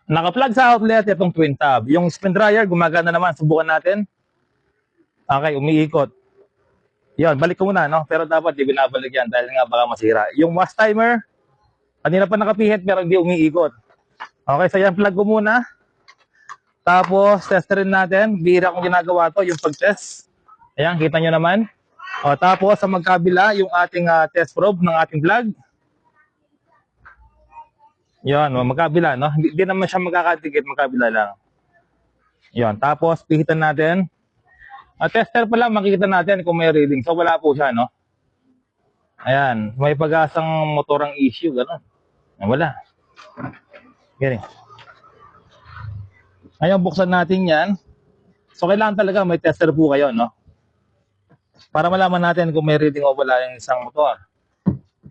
Naka-plug sa outlet itong twin tab. Yung spin dryer, gumagana naman. Subukan natin. Okay, umiikot. Yan, balik ko muna, no? Pero dapat di binabalik yan dahil nga baka masira. Yung wash timer, kanina pa nakapihit pero hindi umiikot. Okay, so yan, plug ko muna. Tapos, testerin natin. Bihira kong ginagawa to, yung pag-test. Ayan, kita nyo naman. O, tapos, sa magkabila, yung ating test probe ng ating plug. Yan, magkabila, no? Hindi naman siya magkakatikit, magkabila lang. Yan, tapos, pihitan natin. Tester pa lang, makikita natin kung may reading. So, wala po siya, no? Ayan, may pag-asang motorang issue, gano'n. Wala. Ganyan. Ngayon, buksan natin yan. So, kailangan talaga may tester po kayo, no? Para malaman natin kung may reading o wala yung isang motor.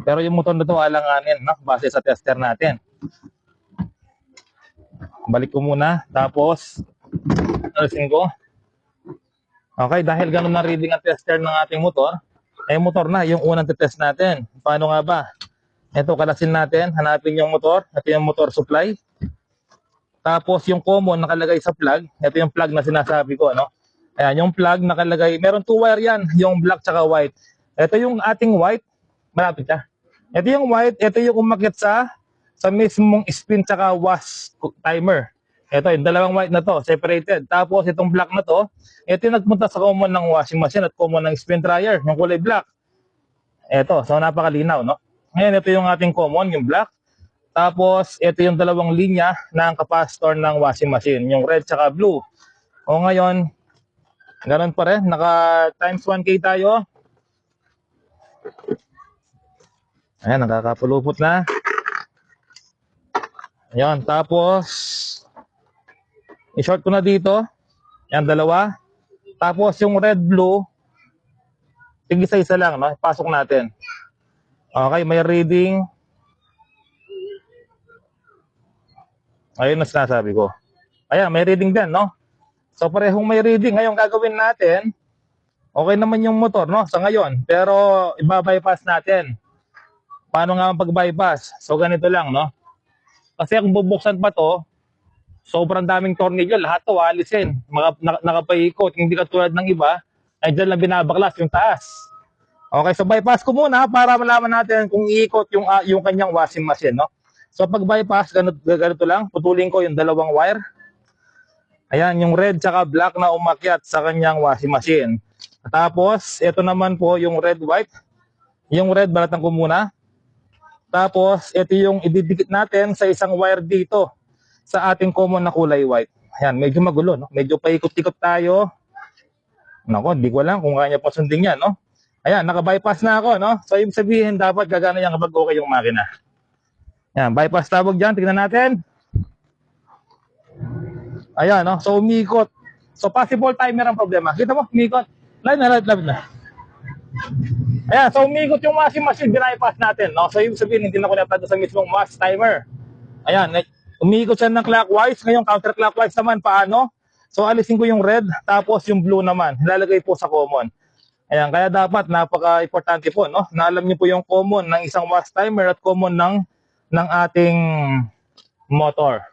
Pero yung motor na ito, alanganin, no? Base sa tester natin. Balik ko muna. Tapos, alisin ko. Okay, dahil ganun na reading ang tester ng ating motor, motor na, yung unang test natin. Paano nga ba? Ito, kalasin natin. Hanapin yung motor. Ito yung motor supply. Tapos yung common nakalagay sa plug. Ito yung plug na sinasabi ko, no? Ayan, yung plug nakalagay. Meron 2 wire yan. Yung black tsaka white. Ito yung ating white. Malapit siya. Ito yung white. Ito yung umakyat sa mismong spin tsaka wash timer. Ito, yung dalawang white na to, separated. Tapos itong black na to, ito yung nagpunta sa common ng washing machine at common ng spin dryer, yung kulay black. Ito, so napakalinaw, no? Ngayon, ito yung ating common, yung black. Tapos, ito yung dalawang linya ng capacitor ng washing machine, yung red tsaka blue. O ngayon, ganun pa rin, naka times 1K tayo. Ayan, nakakapulupot na. Ayan, tapos, i-short ko na dito. Yan, dalawa. Tapos yung red, blue, tig-isa-isa lang, no? Pasok natin. Okay, may reading. Ayun na sinasabi ko. Ayan, may reading din, no? So, parehong may reading. Ngayon, gagawin natin, okay naman yung motor, no? Sa ngayon. Pero, iba-bypass natin. Paano nga ang pag-bypass? So, ganito lang, no? Kasi kung bubuksan pa to, sobrang daming tornilyo, lahat to alisin, nakapaikot, hindi katulad ng iba, ay dyan lang binabaklas yung taas. Okay, so bypass ko muna para malaman natin kung iikot yung kanyang washing machine, no? So pag bypass, ganito lang, putulin ko yung dalawang wire. Ayan, yung red tsaka black na umakyat sa kanyang washing machine. Tapos, ito naman po yung red-white. Yung red, balatan ko muna. Tapos, ito yung ididikit natin sa isang wire dito sa ating common na kulay white. Ayan, medyo magulo, no? Medyo paikot-ikot tayo. Nako, hindi ko alam kung kaya pa sundin yan, no? Ayan, naka-bypass na ako, no? So, ibig sabihin, dapat gagana yan kapag okay yung makina. Ayan, bypass tawag dyan. Tignan natin. Ayan, no? So, umikot. So, possible timer ang problema. Kita mo, umikot. Live na. Ayan, so umikot yung washing machine, bypass natin, no? So, ibig sabihin, hindi na connected sa mismong wash timer. Ayan, umikot siya ng clockwise. Ngayon, counterclockwise naman. Paano? So, alisin ko yung red, tapos yung blue naman. Ilalagay po sa common. Ayan, kaya dapat, napaka-importante po, no? Na alam niyo po yung common ng isang wash timer at common ng ating motor.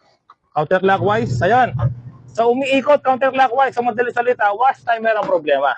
Counterclockwise, ayan. So, umiikot counterclockwise. Sa madaling salita, wash timer ang problema.